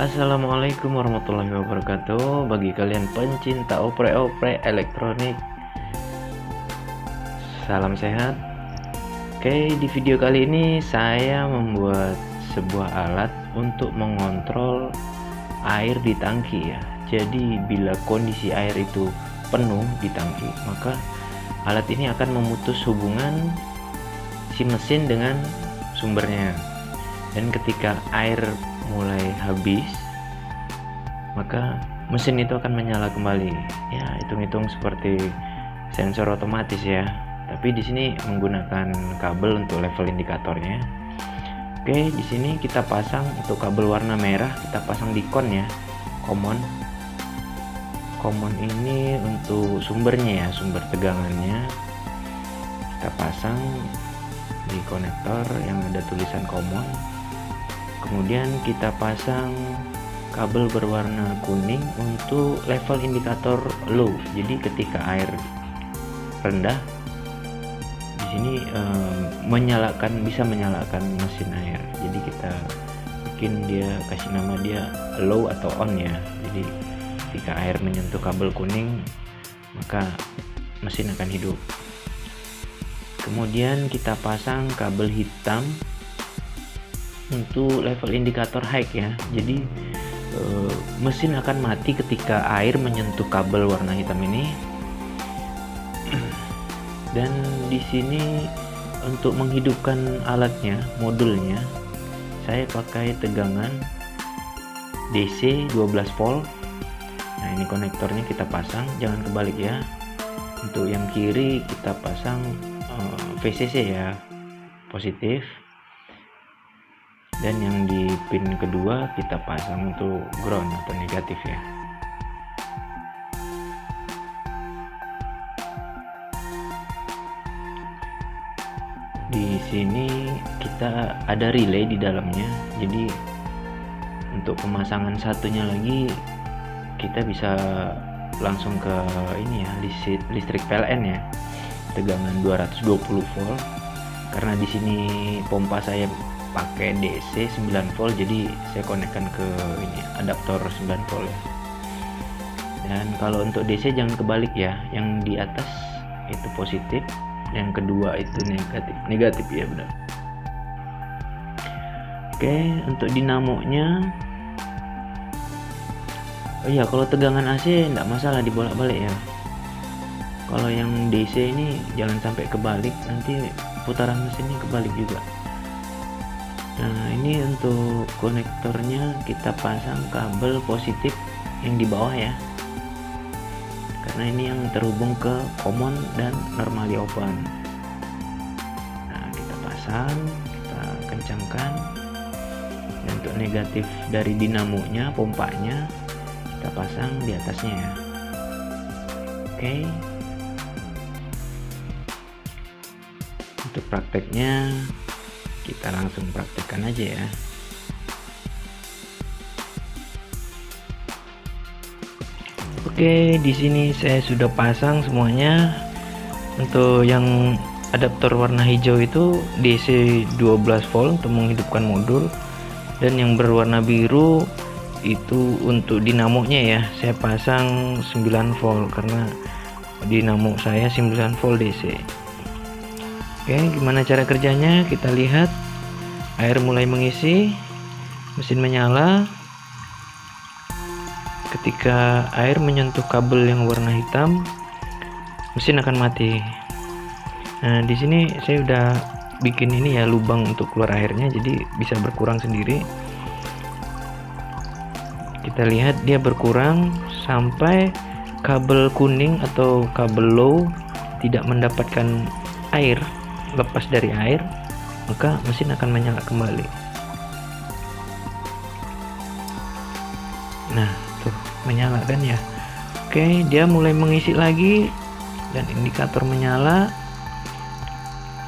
Assalamualaikum warahmatullahi wabarakatuh. Bagi kalian pencinta oprek-oprek elektronik, salam sehat. Oke, di video kali ini saya membuat sebuah alat untuk mengontrol air di tangki ya. Jadi bila kondisi air itu penuh di tangki, maka alat ini akan memutus hubungan si mesin dengan sumbernya. Dan ketika air mulai habis, maka mesin itu akan menyala kembali. Ya, hitung-hitung seperti sensor otomatis ya. Tapi di sini menggunakan kabel untuk level indikatornya. Oke, di sini kita pasang untuk kabel warna merah, kita pasang di kon ya, common. Common ini untuk sumbernya ya, sumber tegangannya. Kita pasang di konektor yang ada tulisan common. Kemudian kita pasang kabel berwarna kuning untuk level indikator low. Jadi ketika air rendah, di sini bisa menyalakan mesin air. Jadi kita bikin dia, kasih nama dia low atau on ya. Jadi ketika air menyentuh kabel kuning, maka mesin akan hidup. Kemudian kita pasang kabel hitam untuk level indikator high ya. Jadi mesin akan mati ketika air menyentuh kabel warna hitam ini. Dan di sini untuk menghidupkan alatnya, modulnya, saya pakai tegangan DC 12 volt. Nah, ini konektornya kita pasang, jangan kebalik ya. Untuk yang kiri kita pasang VCC ya, positif. Dan yang di pin kedua kita pasang untuk ground atau negatif ya. Di sini kita ada relay di dalamnya. Jadi untuk pemasangan satunya lagi kita bisa langsung ke ini ya, listrik PLN ya. Tegangan 220 volt. Karena di sini pompa saya pakai DC 9 volt, jadi saya konekkan ke ini adaptor 9 volt ya. Dan kalau untuk DC jangan kebalik ya, yang di atas itu positif, yang kedua itu negatif ya, benar. Oke, untuk dinamonya, oh iya, kalau tegangan AC enggak masalah dibolak-balik ya. Kalau yang DC ini jangan sampai kebalik, nanti putaran mesinnya kebalik juga. Nah, ini untuk konektornya kita pasang kabel positif yang di bawah ya, karena ini yang terhubung ke common dan normally open. Nah, kita pasang, kita kencangkan. Dan untuk negatif dari dinamonya, pompanya, kita pasang di atasnya ya. Oke. Untuk prakteknya kita langsung praktekkan aja ya. Oke, di sini saya sudah pasang semuanya. Untuk yang adaptor warna hijau itu DC 12 volt untuk menghidupkan modul, dan yang berwarna biru itu untuk dinamonya ya. Saya pasang 9 volt karena dinamo saya 9 volt DC. Oke, gimana cara kerjanya? Kita lihat. Air mulai mengisi, mesin menyala. Ketika air menyentuh kabel yang warna hitam, mesin akan mati. Nah, di sini saya udah bikin ini ya, lubang untuk keluar airnya, jadi bisa berkurang sendiri. Kita lihat dia berkurang sampai kabel kuning atau kabel low tidak mendapatkan air, lepas dari air, maka mesin akan menyala kembali. Nah, tuh menyala kan ya. Oke, dia mulai mengisi lagi dan indikator menyala.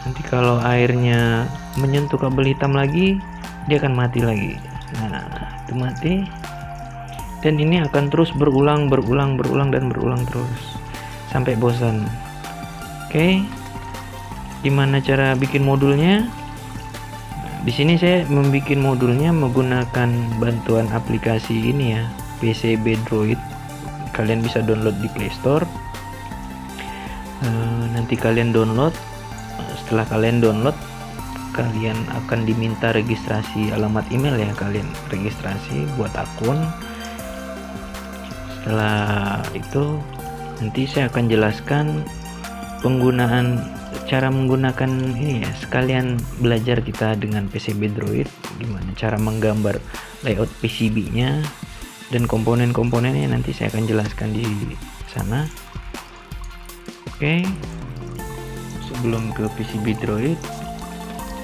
Nanti kalau airnya menyentuh kabel hitam lagi, dia akan mati lagi. Nah, itu mati. Dan ini akan terus berulang terus sampai bosan. Oke. Gimana cara bikin modulnya? Nah, di sini saya membuat modulnya menggunakan bantuan aplikasi ini ya, PCB Droid. Kalian bisa download di Play Store. Nanti kalian download. Setelah kalian download, kalian akan diminta registrasi alamat email ya. Kalian registrasi buat akun. Setelah itu nanti saya akan jelaskan cara menggunakan ini ya, sekalian belajar kita dengan PCB Droid, gimana cara menggambar layout PCB-nya dan komponen-komponennya, nanti saya akan jelaskan di sana. Oke, sebelum ke PCB Droid,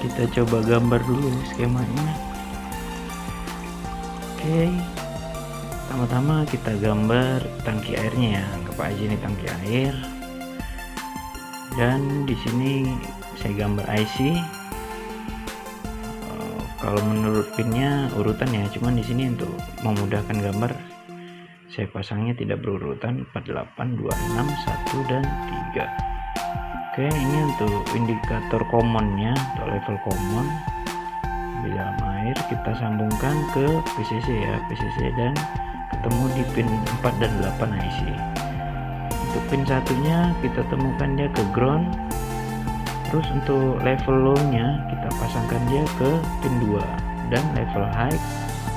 kita coba gambar dulu skemanya. Oke, pertama-tama kita gambar tangki airnya ya, anggap aja ini tangki air. Dan di sini saya gambar IC. Kalau menurut pinnya urutan ya, cuman di sini untuk memudahkan gambar saya pasangnya tidak berurutan 48, 26, 1 dan 3. Oke, ini untuk indikator commonnya, untuk level common di dalam air. Kita sambungkan ke PCC ya, PCC, dan ketemu di pin 4 dan 8 IC. Untuk pin satunya kita temukan dia ke ground. Terus untuk level low nya kita pasangkan dia ke pin 2, dan level high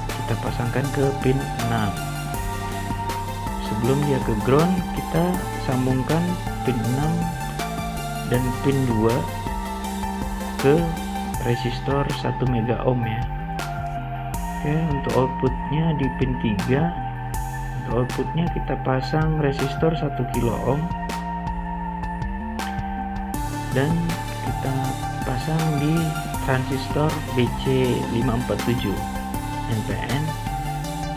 kita pasangkan ke pin 6. Sebelum dia ke ground, kita sambungkan pin 6 dan pin 2 ke resistor 1 mega ohm ya. Oke, untuk outputnya di pin 3. Outputnya kita pasang resistor 1 kilo ohm dan kita pasang di transistor DC547 NPN,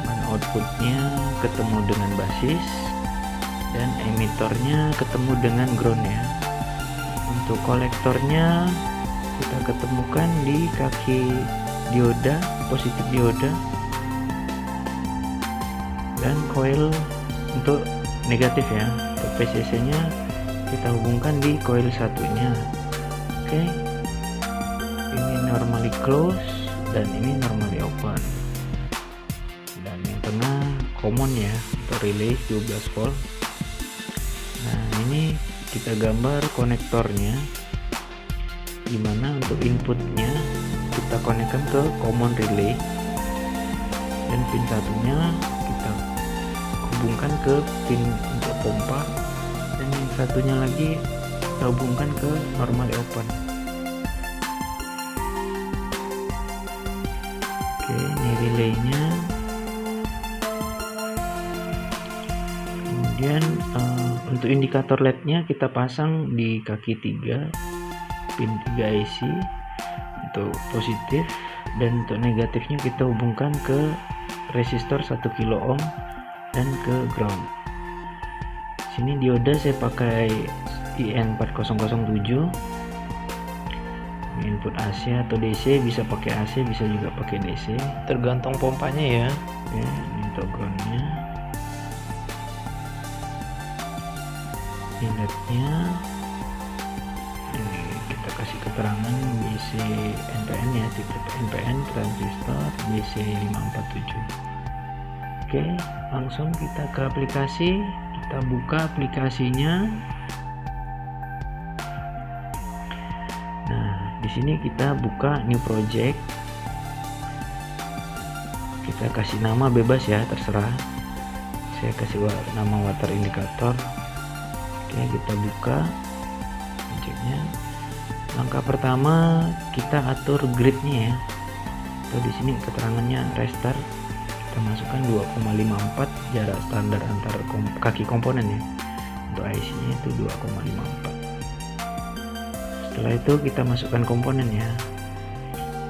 mana outputnya ketemu dengan basis dan emitornya ketemu dengan ground ya. Untuk kolektornya kita ketemukan di kaki dioda, positif dioda, dan coil untuk negatif ya. Untuk PCC nya kita hubungkan di coil satunya. Oke, ini normally close dan ini normally open, dan yang tengah common ya untuk relay 12 volt. Nah, ini kita gambar konektornya, dimana untuk inputnya kita konekkan ke common relay, dan pin satunya kita hubungkan ke pin untuk pompa, dan yang satunya lagi kita hubungkan ke normally open. Oke, ini relaynya. Kemudian untuk indikator LED-nya kita pasang di kaki 3, pin 3 IC untuk positif, dan untuk negatifnya kita hubungkan ke resistor 1 kilo ohm dan ke ground. Sini dioda saya pakai IN4007. Input AC atau DC, bisa pakai AC, bisa juga pakai DC, tergantung pompanya ya. Oke, ini untuk groundnya. Ini LED-nya. Ini kita kasih keterangan BC NPN ya, tipe NPN transistor BC547. Oke, langsung kita ke aplikasi. Kita buka aplikasinya. Nah, di sini kita buka new project. Kita kasih nama bebas ya, terserah. Saya kasih nama water indicator. Oke, kita buka projectnya. Langkah pertama kita atur gridnya ya. Atau di sini keterangannya restart. Kita masukkan 2,54 jarak standar antar kaki komponen ya. Untuk IC-nya itu 2,54. Setelah itu kita masukkan komponen ya.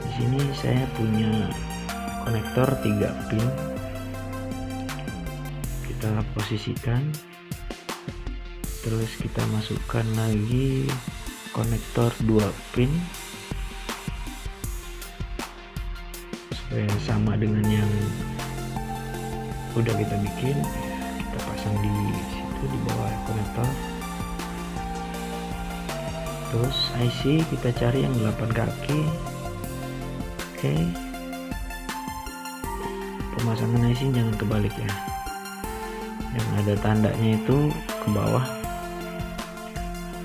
Di sini saya punya konektor 3 pin. Kita posisikan. Terus kita masukkan lagi konektor 2 pin supaya sama dengan yang udah kita bikin. Kita pasang di situ di bawah konektor. Terus IC kita cari yang 8 kaki. Oke, pemasangan IC jangan kebalik ya, yang ada tandanya itu ke bawah.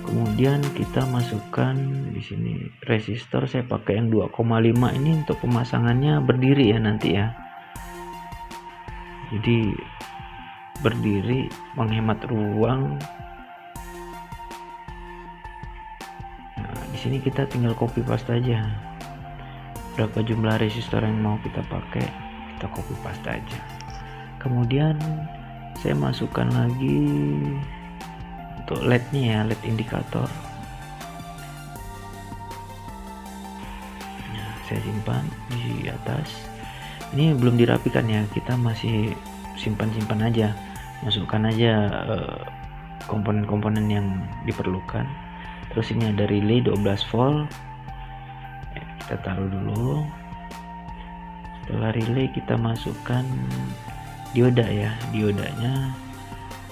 Kemudian kita masukkan di sini resistor, saya pakai yang 2,5 ini untuk pemasangannya berdiri ya nanti ya. Jadi berdiri menghemat ruang. Nah, di sini kita tinggal copy paste aja. Berapa jumlah resistor yang mau kita pakai, kita copy paste aja. Kemudian saya masukkan lagi untuk LED-nya ya, LED indikator. Nah, saya simpan di atas. Ini belum dirapikan ya, kita masih simpan-simpan aja, masukkan aja komponen-komponen yang diperlukan. Terus ini ada relay 12 volt, kita taruh dulu. Setelah relay kita masukkan dioda ya, diodanya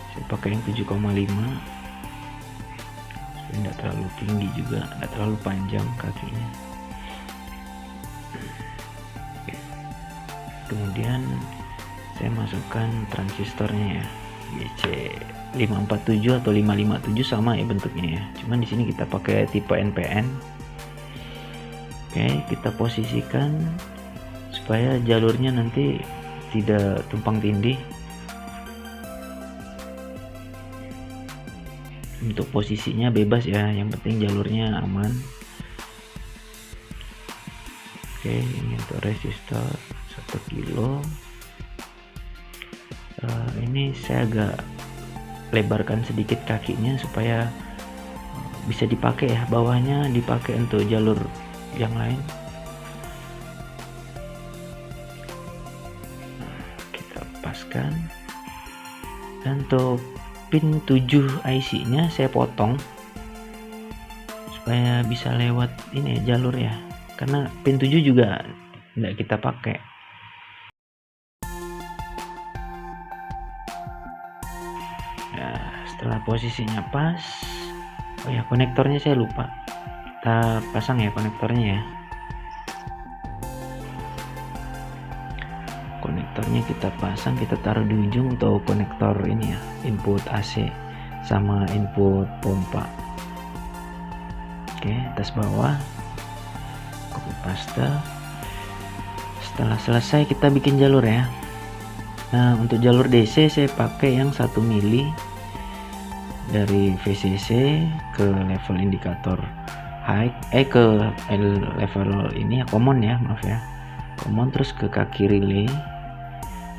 saya pakai yang 7,5, tidak terlalu tinggi juga, tidak terlalu panjang kakinya. Kemudian saya masukkan transistornya ya, GC 547 atau 557 sama ya bentuknya ya, cuman di sini kita pakai tipe NPN. Oke, kita posisikan supaya jalurnya nanti tidak tumpang tindih. Untuk posisinya bebas ya, yang penting jalurnya aman. Oke, ini untuk resistor 1 kilo. Ini saya agak lebarkan sedikit kakinya supaya bisa dipakai ya, bawahnya dipakai untuk jalur yang lain. Kita lepaskan. Dan untuk pin 7 IC nya saya potong supaya bisa lewat ini ya, jalur ya, karena pin 7 juga tidak kita pakai. Nah, setelah posisinya pas, oh ya, konektornya saya lupa, kita pasang ya konektornya ya. Konektornya kita pasang, kita taruh di ujung untuk konektor ini ya, input AC sama input pompa. Oke, atas bawah copy paste. Setelah selesai kita bikin jalur ya. Nah, untuk jalur DC saya pakai yang 1 mili dari VCC ke level indikator high, ke level ini ya, common ya, maaf ya, common, terus ke kaki relay.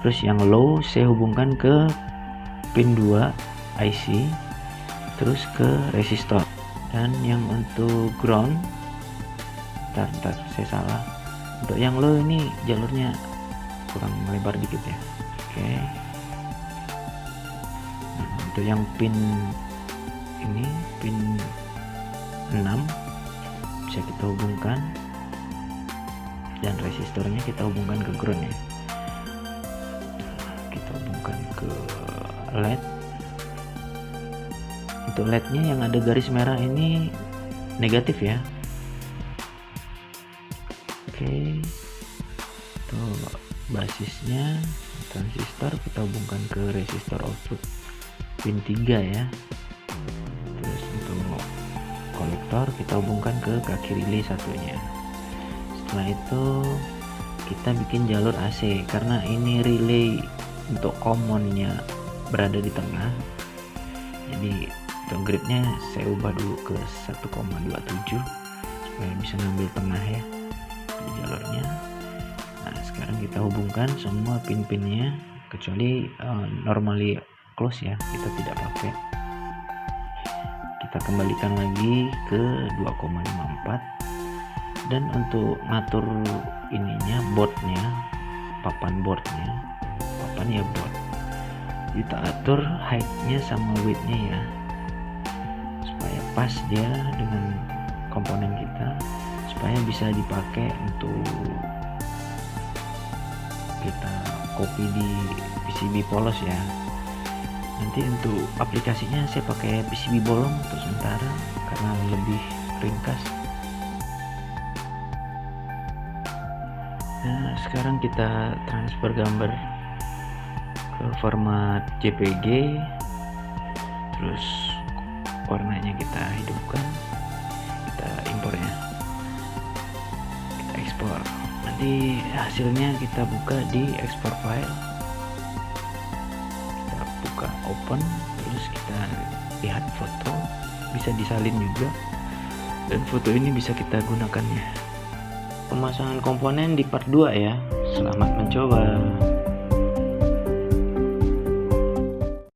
Terus yang low saya hubungkan ke pin 2 IC, terus ke resistor. Dan yang untuk ground, bentar, saya salah, untuk yang low ini jalurnya kurang lebar dikit ya. Oke. Nah, untuk yang pin ini, pin 6 bisa kita hubungkan, dan resistornya kita hubungkan ke ground ya. Kita hubungkan ke LED. Untuk LED-nya yang ada garis merah ini negatif ya. Oke. Tuh, basisnya transistor kita hubungkan ke resistor output pin 3 ya. Terus untuk kolektor kita hubungkan ke kaki relay satunya. Setelah itu kita bikin jalur AC, karena ini relay untuk commonnya berada di tengah, jadi untuk gridnya saya ubah dulu ke 1,27 supaya bisa ngambil tengah ya di jalurnya. Nah, sekarang kita hubungkan semua pin-pinnya kecuali normally close ya, kita tidak pakai. Kita kembalikan lagi ke 2,54. Dan untuk ngatur ininya, boardnya, papan boardnya, papan ya board, kita atur height-nya sama width-nya ya, supaya pas dia dengan komponen kita, supaya bisa dipakai untuk kita copy di PCB polos ya. Nanti untuk aplikasinya saya pakai PCB bolong untuk sementara karena lebih ringkas. Nah, sekarang kita transfer gambar ke format JPG, terus warnanya kita hidupkan, kita impornya, kita ekspor. Nanti hasilnya kita buka di export file, kita buka open, terus kita lihat foto, bisa disalin juga, dan foto ini bisa kita gunakannya. Pemasangan komponen di part 2 ya. Selamat mencoba.